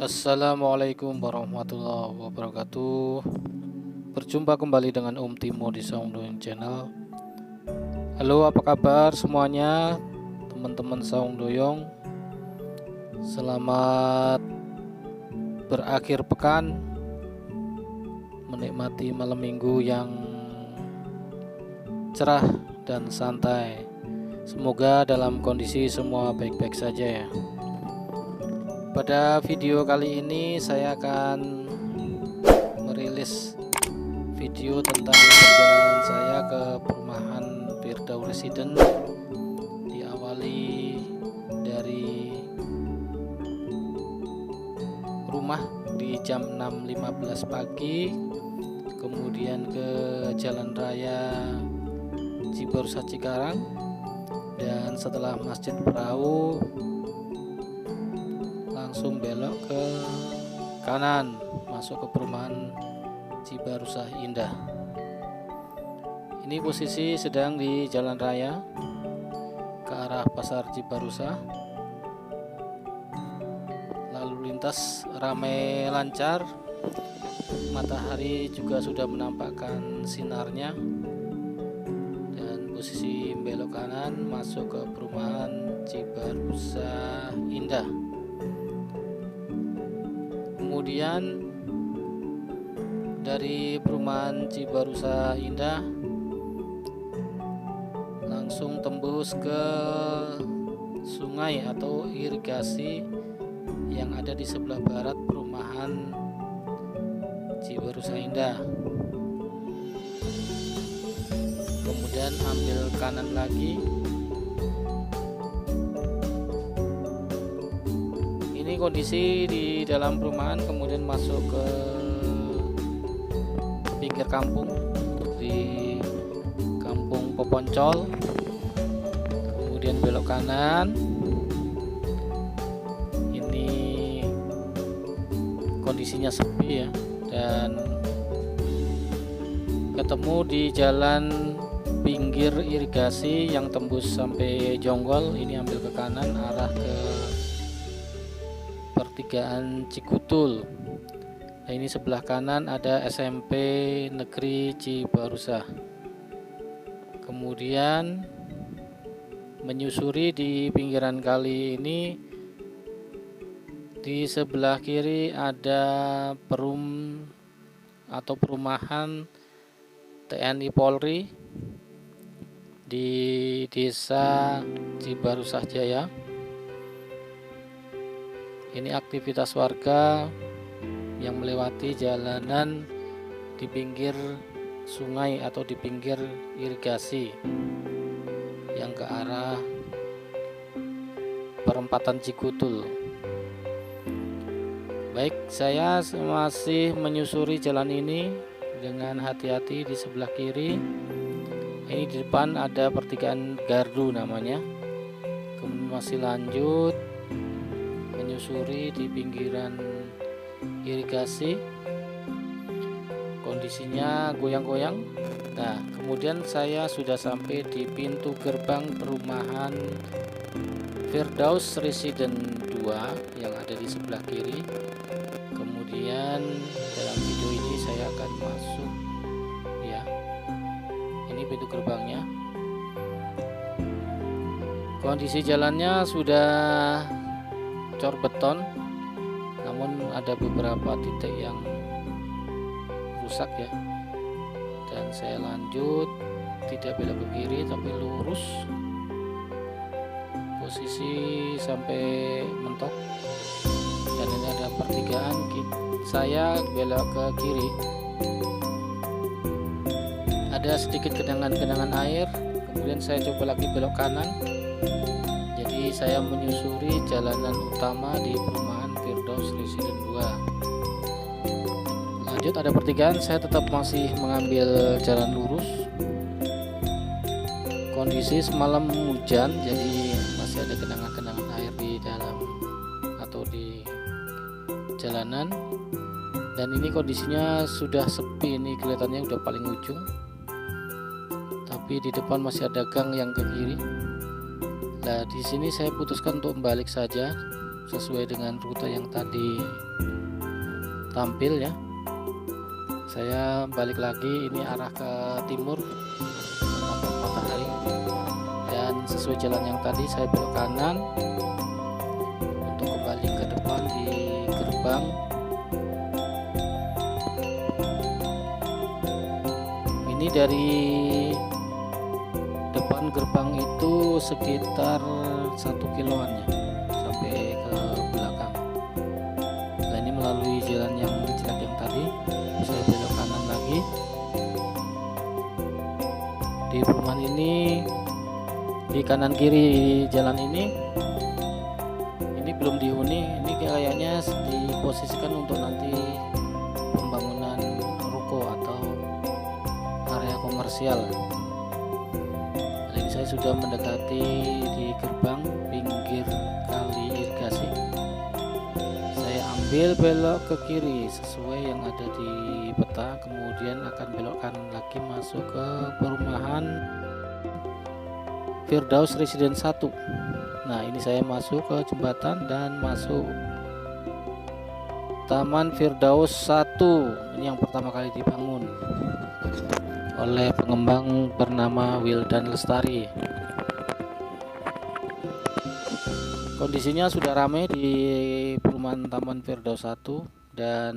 Assalamualaikum warahmatullahi wabarakatuh. Berjumpa kembali dengan Om Timo di Saung Doyong Channel. Halo, apa kabar semuanya, teman-teman Saung Doyong? Selamat berakhir pekan, menikmati malam minggu yang cerah dan santai. Semoga dalam kondisi semua baik-baik saja ya. Pada video kali ini saya akan merilis video tentang perjalanan saya ke perumahan Firdaus Residen. Diawali dari rumah di jam 6.15 pagi, kemudian ke Jalan Raya Cibarusah Cikarang, dan setelah Masjid Perahu langsung belok ke kanan masuk ke perumahan Cibarusah Indah. Ini posisi sedang di jalan raya ke arah pasar Cibarusah. Lalu lintas ramai lancar, matahari juga sudah menampakkan sinarnya, dan posisi belok kanan masuk ke perumahan Cibarusah Indah. Kemudian dari perumahan Cibarusah Indah langsung tembus ke sungai atau irigasi yang ada di sebelah barat perumahan Cibarusah Indah. Kemudian ambil kanan lagi. Ini kondisi di dalam perumahan, kemudian masuk ke pinggir kampung di Kampung Poponcol, kemudian belok kanan. Ini kondisinya sepi ya, dan ketemu di jalan pinggir irigasi yang tembus sampai Jonggol. Ini ambil ke kanan arah ke pertigaan Cikutul. Nah, ini sebelah kanan ada SMP Negeri Cibarusah. Kemudian menyusuri di pinggiran kali ini, di sebelah kiri ada perumahan TNI Polri di Desa Cibarusah Jaya. Ini aktivitas warga yang melewati jalanan di pinggir sungai atau di pinggir irigasi yang ke arah perempatan Cikutul. Baik, saya masih menyusuri jalan ini dengan hati-hati. Di sebelah kiri ini, di depan ada pertigaan Gardu namanya. Kemudian masih lanjut menyusuri di pinggiran irigasi, kondisinya goyang-goyang. Nah, kemudian saya sudah sampai di pintu gerbang perumahan Firdaus Residen 2 yang ada di sebelah kiri. Kemudian dalam video ini saya akan masuk ya. Ini pintu gerbangnya. Kondisi jalannya sudah cor beton, namun ada beberapa titik yang rusak ya. Dan saya lanjut, tidak belok ke kiri tapi lurus, posisi sampai mentok. Dan ini ada pertigaan, saya belok ke kiri, ada sedikit genangan air. Kemudian saya coba lagi belok kanan. Jadi saya menyusuri jalanan utama di perumahan Firdaus Residen 2. Lanjut ada pertigaan, saya tetap masih mengambil jalan lurus. Kondisi semalam hujan, jadi masih ada genangan air di dalam atau di jalanan. Dan ini kondisinya sudah sepi, ini kelihatannya udah paling ujung. Tapi di depan masih ada gang yang ke kiri. Nah, di sini saya putuskan untuk membalik saja. sesuai dengan rute yang tadi tampil ya. Saya balik lagi, ini arah ke timur menghadap matahari, dan sesuai jalan yang tadi saya belok kanan untuk kembali ke depan di gerbang. Ini dari depan gerbang itu sekitar 1 kiloan ya, sampai ke belakang. Nah, ini melalui jalan yang jelek yang tadi, saya belok kanan lagi. Di perumahan ini, di kanan kiri jalan ini belum dihuni. Ini kayaknya diposisikan untuk nanti pembangunan ruko atau area komersial. Ini saya sudah mendekati di gerbang pinggir kali irigasi. Saya ambil belok ke kiri sesuai yang ada di peta, kemudian akan belok kanan lagi masuk ke perumahan Firdaus Residence 1. Nah, ini saya masuk ke jembatan dan masuk Taman Firdaus 1. Ini yang pertama kali dibangun oleh pengembang bernama Wildan Lestari. Kondisinya sudah ramai di perumahan Taman Firdaus 1, dan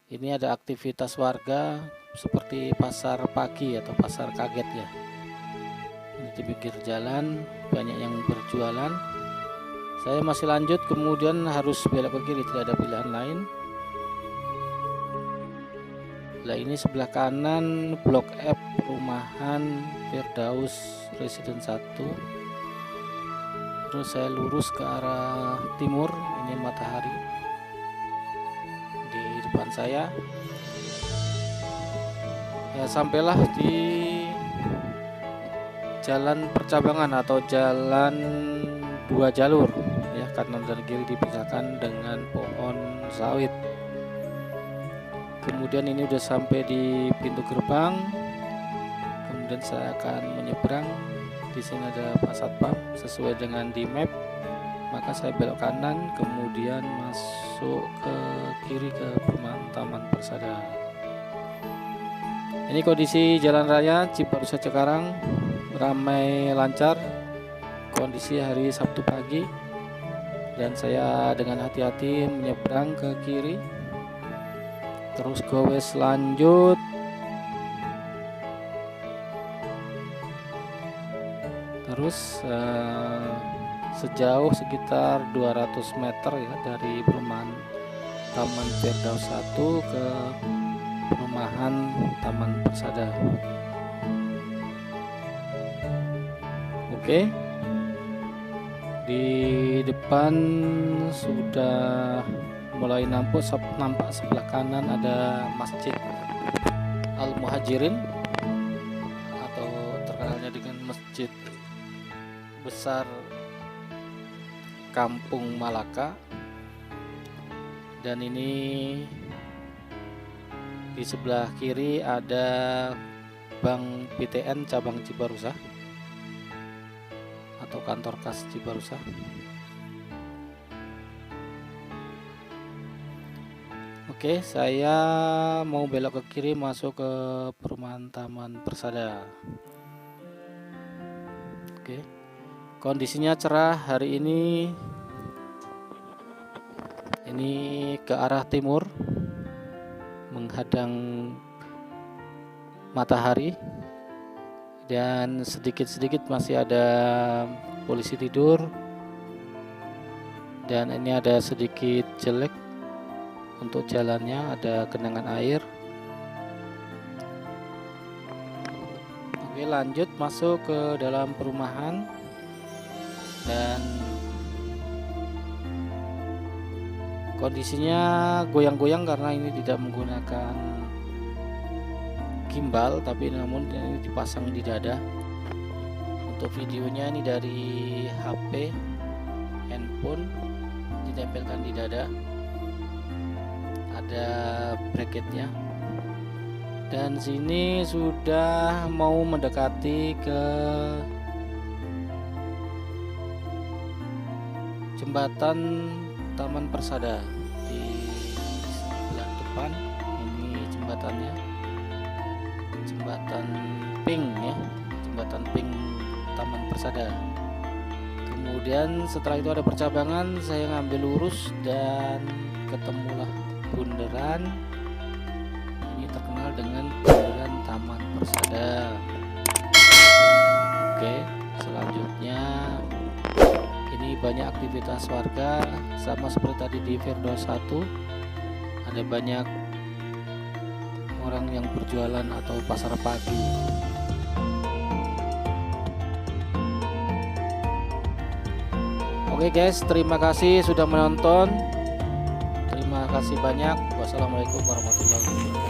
ini ada aktivitas warga seperti pasar pagi atau pasar kaget ya. Ini di pinggir jalan banyak yang berjualan. Saya masih lanjut, kemudian harus belok ke kiri, tidak ada pilihan lain. Nah, ini sebelah kanan Blok F perumahan Firdaus Residence 1. Terus saya lurus ke arah timur, ini matahari di depan saya. Ya, sampailah di jalan percabangan atau jalan 2 jalur ya, kanan dan kiri dipisahkan dengan pohon sawit. Kemudian ini udah sampai di pintu gerbang. Kemudian saya akan menyeberang. Di sini ada Pak Satpam sesuai dengan di map. Maka saya belok kanan, kemudian masuk ke kiri ke perumahan Taman Persada. Ini kondisi jalan raya Cibarusah Cikarang, ramai lancar. Kondisi hari Sabtu pagi, dan saya dengan hati-hati menyeberang ke kiri. Terus gowes lanjut. Terus sejauh sekitar 200 meter ya dari perumahan Taman Firdaus 1 ke perumahan Taman Persada. Oke. Di depan sudah mulai nampak sebelah kanan ada Masjid Al-Muhajirin atau terkenalnya dengan Masjid Besar Kampung Malaka. Dan ini di sebelah kiri ada Bank BTN cabang Cibarusah atau kantor kas Cibarusah. Oke, saya mau belok ke kiri masuk ke perumahan Taman Persada. Oke, kondisinya cerah hari ini. Ini ke arah timur menghadang matahari, dan sedikit-sedikit masih ada polisi tidur, dan ini ada sedikit jelek untuk jalannya, ada genangan air. Oke, lanjut masuk ke dalam perumahan, dan kondisinya goyang-goyang karena ini tidak menggunakan gimbal, tapi namun ini dipasang di dada. Untuk videonya ini dari HP handphone ditempelkan di dada, ada bracketnya. Dan sini sudah mau mendekati ke jembatan Taman Persada di sebelah depan. Ini jembatannya, jembatan pink ya, jembatan pink Taman Persada. Kemudian setelah itu ada percabangan, saya ngambil lurus dan ketemulah bundaran. Ini terkenal dengan bundaran Taman Persada. Oke, selanjutnya ini banyak aktivitas warga, sama seperti tadi di Firdaus 1. Ada banyak orang yang berjualan atau pasar pagi. Oke guys, terima kasih sudah menonton. Terima kasih banyak. Wassalamualaikum warahmatullahi wabarakatuh.